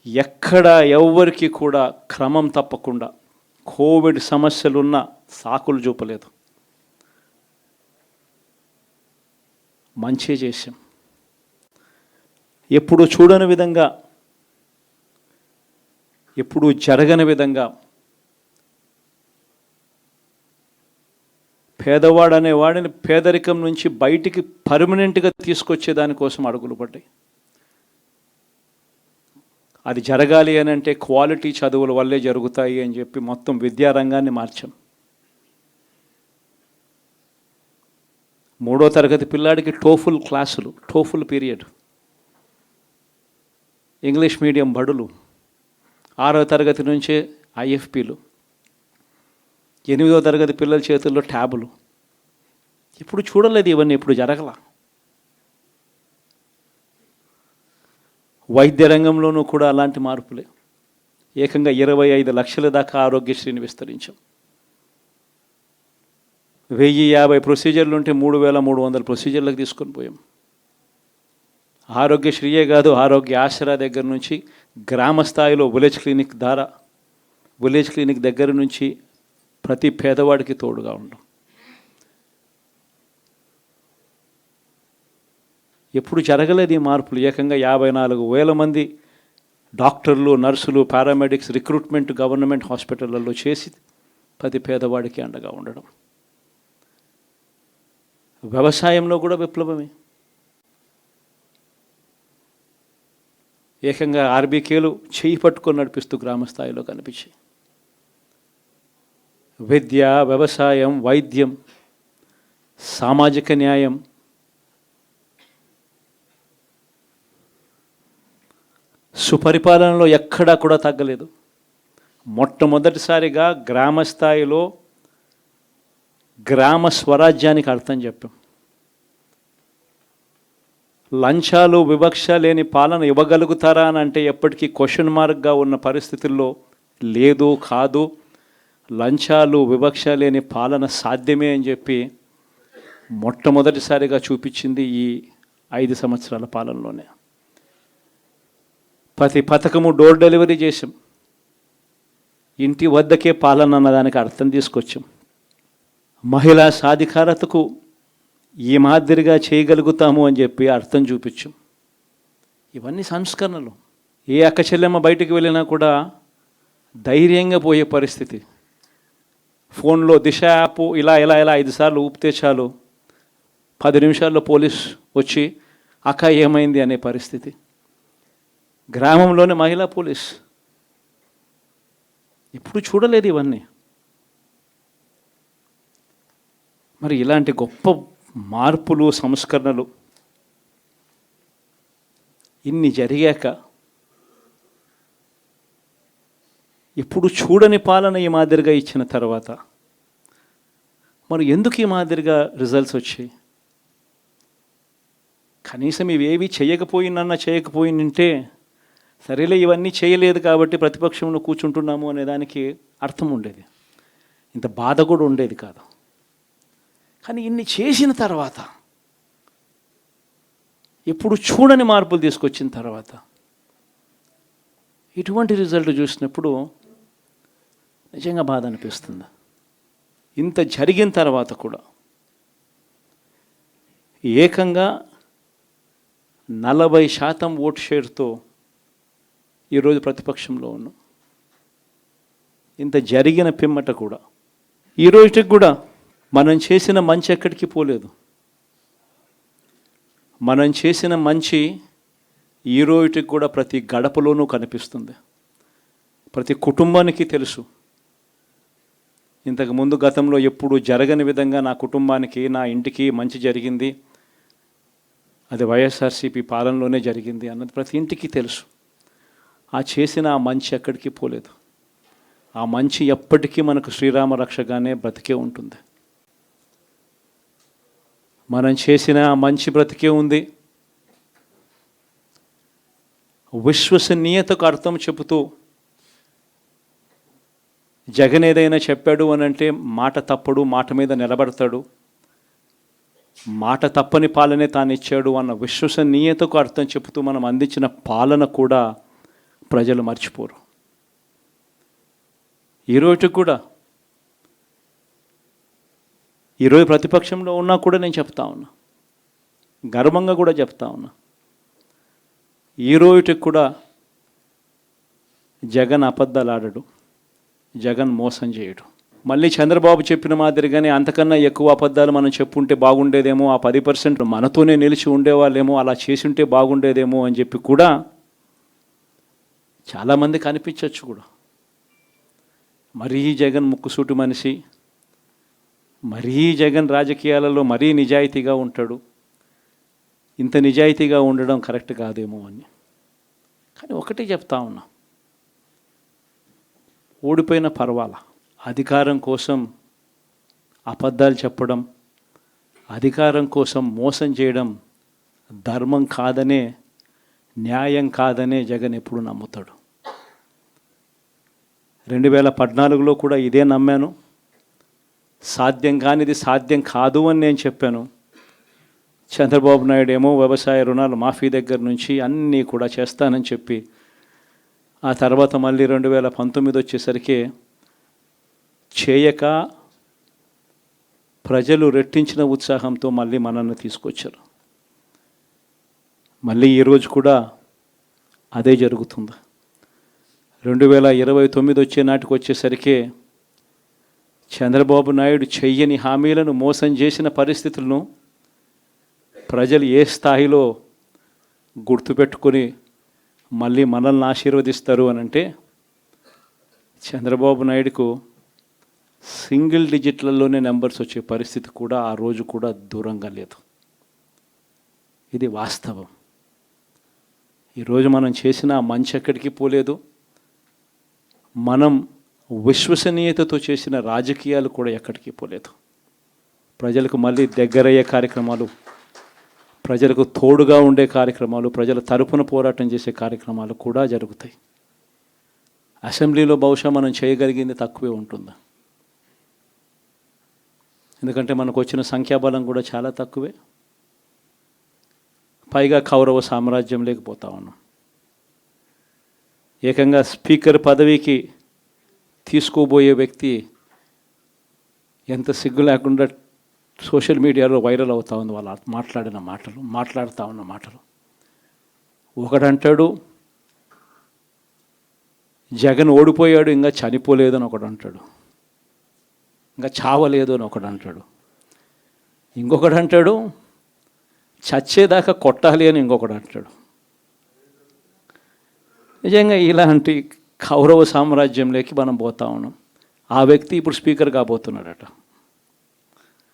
ఎక్కడ ఎవ్వరికి కూడా క్రమం తప్పకుండా కోవిడ్ సమస్యలున్న సాకులు చూపలేదు. మంచి చేశాం. ఎప్పుడు చూడని విధంగా, ఎప్పుడు జరగని విధంగా పేదవాడు అనేవాడిని పేదరికం నుంచి బయటికి పర్మనెంట్గా తీసుకొచ్చే దానికోసం అడుగులు పడ్డాయి. అది జరగాలి అని అంటే క్వాలిటీ చదువుల వల్లే జరుగుతాయి అని చెప్పి మొత్తం విద్యారంగాన్ని మార్చాం. 3వ తరగతి పిల్లాడికి టోఫుల్ క్లాసులు, టోఫుల్ పీరియడ్, ఇంగ్లీష్ మీడియం బడులు, 6వ తరగతి నుంచే ఐఎఫ్పీలు, 8వ తరగతి పిల్లల చేతుల్లో ట్యాబులు. ఇప్పుడు చూడలేదు ఇవన్నీ, ఇప్పుడు జరగల. వైద్య రంగంలోనూ కూడా అలాంటి మార్పులే. ఏకంగా 25 లక్షల దాకా ఆరోగ్యశ్రీని విస్తరించాం. 1050 ప్రొసీజర్లు ఉంటే 3300 ప్రొసీజర్లకు తీసుకొని పోయాం. ఆరోగ్యశ్రీయే కాదు, ఆరోగ్య ఆసరా దగ్గర నుంచి గ్రామ స్థాయిలో విలేజ్ క్లినిక్ దగ్గర నుంచి ప్రతి పేదవాడికి తోడుగా ఉండం. ఎప్పుడు జరగలేదు ఈ మార్పులు. ఏకంగా 54,000 మంది డాక్టర్లు, నర్సులు, పారామెడిక్స్ రిక్రూట్మెంట్ గవర్నమెంట్ హాస్పిటళ్లలో చేసి ప్రతి పేదవాడికి అండగా ఉండడం. వ్యవసాయంలో కూడా విప్లవమే. ఏకంగా ఆర్బీకేలు చేయి పట్టుకొని నడిపిస్తూ గ్రామ స్థాయిలో కనిపించాయి. విద్య, వ్యవసాయం, వైద్యం, సామాజిక న్యాయం, సుపరిపాలనలో ఎక్కడా కూడా తగ్గలేదు. మొట్టమొదటిసారిగా గ్రామ స్థాయిలో గ్రామ స్వరాజ్యానికి అర్థం చెప్పాం. లంచాలు, వివక్ష లేని పాలన ఇవ్వగలుగుతారా అని అంటే ఎప్పటికీ క్వశ్చన్ మార్క్గా ఉన్న పరిస్థితుల్లో లేదు, కాదు, లంచాలు, వివక్ష లేని పాలన సాధ్యమే అని చెప్పి మొట్టమొదటిసారిగా చూపించింది ఈ 5 సంవత్సరాల పాలనలోనే. ప్రతి పథకము డోర్ డెలివరీ చేసాం. ఇంటి వద్దకే పాలన అన్నదానికి అర్థం తీసుకొచ్చాం. మహిళా సాధికారతకు ఈ మాదిరిగా చేయగలుగుతాము అని చెప్పి అర్థం చూపించాం. ఇవన్నీ సంస్కరణలు. ఏ అక్క చెల్లెమ్మ బయటికి వెళ్ళినా కూడా ధైర్యంగా పోయే పరిస్థితి. ఫోన్లో దిశ యాప్ ఇలా 5 సార్లు ఊపితే చాలు 10 నిమిషాల్లో పోలీస్ వచ్చి అక్క ఏమైంది అనే పరిస్థితి. గ్రామంలోనే మహిళా పోలీస్. ఇప్పుడు చూడలేదు ఇవన్నీ. మరి ఇలాంటి గొప్ప మార్పులు, సంస్కరణలు ఇన్ని జరిగాక ఇప్పుడు చూడని పాలన ఈ మాదిరిగా ఇచ్చిన తర్వాత మరి ఎందుకు ఈ మాదిరిగా రిజల్ట్స్ వచ్చాయి? కనీసం ఇవేవి చేయకపోయిందంటే సరేలే ఇవన్నీ చేయలేదు కాబట్టి ప్రతిపక్షంలో కూర్చుంటున్నాము అనే దానికి అర్థం ఉండేది, ఇంత బాధ కూడా ఉండేది కాదు. కానీ ఇన్ని చేసిన తర్వాత, ఎప్పుడు చూడని మార్పులు తీసుకొచ్చిన తర్వాత ఇటువంటి రిజల్ట్ చూసినప్పుడు నిజంగా బాధ అనిపిస్తుంది. ఇంత జరిగిన తర్వాత కూడా ఏకంగా 40% ఓటు షేర్తో ఈరోజు ప్రతిపక్షంలో ఉన్నాం. ఇంత జరిగిన పిమ్మట కూడా ఈ రోజుకి కూడా మనం చేసిన మంచి ఎక్కడికి పోలేదు. మనం చేసిన మంచి ఈ రోజుకి కూడా ప్రతి గడపలోనూ కనిపిస్తుంది, ప్రతి కుటుంబానికి తెలుసు. ఇంతకుముందు గతంలో ఎప్పుడు జరగని విధంగా నా కుటుంబానికి, నా ఇంటికి మంచి జరిగింది, అది వైఎస్ఆర్సీపీ పాలనలోనే జరిగింది అన్నది ప్రతి ఇంటికి తెలుసు. ఆ చేసిన ఆ మంచి ఎక్కడికి పోలేదు. ఆ మంచి ఎప్పటికీ మనకు శ్రీరామ రక్షగానే బ్రతికే ఉంటుంది. మనం చేసిన ఆ మంచి బ్రతికే ఉంది. విశ్వసనీయతకు అర్థం చెబుతూ జగన్ ఏదైనా చెప్పాడు అని అంటే మాట తప్పడు, మాట మీద నిలబడతాడు, మాట తప్పని పాలనే తాను ఇచ్చాడు అన్న విశ్వసనీయతకు అర్థం చెబుతూ మనం అందించిన పాలన కూడా ప్రజలు మర్చిపోరు. ఈరోజు కూడా ఈరోజు ప్రతిపక్షంలో ఉన్నా కూడా నేను చెప్తా ఉన్నా, గర్వంగా కూడా చెప్తా ఉన్నా, ఈరోజుకి కూడా జగన్ అబద్ధాలు ఆడడు, జగన్ మోసం చేయడు. మళ్ళీ చంద్రబాబు చెప్పిన మాదిరిగానే అంతకన్నా ఎక్కువ అబద్ధాలు మనం చెప్పుంటే బాగుండేదేమో, ఆ 10% మనతోనే నిలిచి ఉండేవాళ్ళేమో, అలా చేసుంటే బాగుండేదేమో అని చెప్పి కూడా చాలామందికి అనిపించవచ్చు కూడా. మరీ జగన్ ముక్కుసూటి మనిషి, మరీ జగన్ రాజకీయాలలో మరీ నిజాయితీగా ఉంటాడు, ఇంత నిజాయితీగా ఉండడం కరెక్ట్ కాదేమో అని. కానీ ఒకటే చెప్తా ఉన్నా, ఓడిపోయిన పర్వాలా, అధికారం కోసం అబద్ధాలు చెప్పడం, అధికారం కోసం మోసం చేయడం ధర్మం కాదనే, న్యాయం కాదనే జగన్ ఎప్పుడు నమ్ముతాడు. 2014లో కూడా ఇదే నమ్మాను. సాధ్యం కానిది సాధ్యం కాదు అని నేను చెప్పాను. చంద్రబాబు నాయుడు ఏమో వ్యవసాయ రుణాలు మాఫీ దగ్గర నుంచి అన్నీ కూడా చేస్తానని చెప్పి, ఆ తర్వాత మళ్ళీ 2019 వచ్చేసరికి చేయక ప్రజలు రెట్టించిన ఉత్సాహంతో మళ్ళీ మనల్ని తీసుకొచ్చారు. మళ్ళీ ఈరోజు కూడా అదే జరుగుతుంది. 2029 వచ్చే నాటికి వచ్చేసరికి చంద్రబాబు నాయుడు చెయ్యని హామీలను మోసం చేసిన పరిస్థితులను ప్రజలు ఏ స్థాయిలో గుర్తుపెట్టుకొని మళ్ళీ మనల్ని ఆశీర్వదిస్తారు అని అంటే, చంద్రబాబు నాయుడుకు సింగిల్ డిజిట్లలోనే నెంబర్స్ వచ్చే పరిస్థితి కూడా ఆ రోజు కూడా దూరంగా లేదు. ఇది వాస్తవం. ఈరోజు మనం చేసిన మంచి ఎక్కడికి పోలేదు. మనం విశ్వసనీయతతో చేసిన రాజకీయాలు కూడా ఎక్కడికి పోలేదు. ప్రజలకు మళ్ళీ దగ్గరయ్యే కార్యక్రమాలు, ప్రజలకు తోడుగా ఉండే కార్యక్రమాలు, ప్రజల తరపున పోరాటం చేసే కార్యక్రమాలు కూడా జరుగుతాయి. అసెంబ్లీలో బహుశా మనం చేయగలిగింది తక్కువే ఉంటుంది, ఎందుకంటే మనకు వచ్చిన సంఖ్యాబలం కూడా చాలా తక్కువే. పైగా కౌరవ సామ్రాజ్యం లేకపోతా ఉన్నాం. ఏకంగా స్పీకర్ పదవికి తీసుకోబోయే వ్యక్తి ఎంత సిగ్గు లేకుండా సోషల్ మీడియాలో వైరల్ అవుతా ఉంది వాళ్ళు మాట్లాడుతూ ఉన్న మాటలు. ఒకడంటాడు జగన్ ఓడిపోయాడు, ఇంకా చనిపోలేదు అని ఒకడు అంటాడు, ఇంకా చావలేదు అని ఒకడు అంటాడు, ఇంకొకడు అంటాడు చచ్చేదాకా కొట్టాలి అని ఇంకొకడు అంటాడు. నిజంగా ఇలాంటి కౌరవ సామ్రాజ్యంలోకి మనం పోతా ఉన్నాం. ఆ వ్యక్తి ఇప్పుడు స్పీకర్ కాబోతున్నాడట.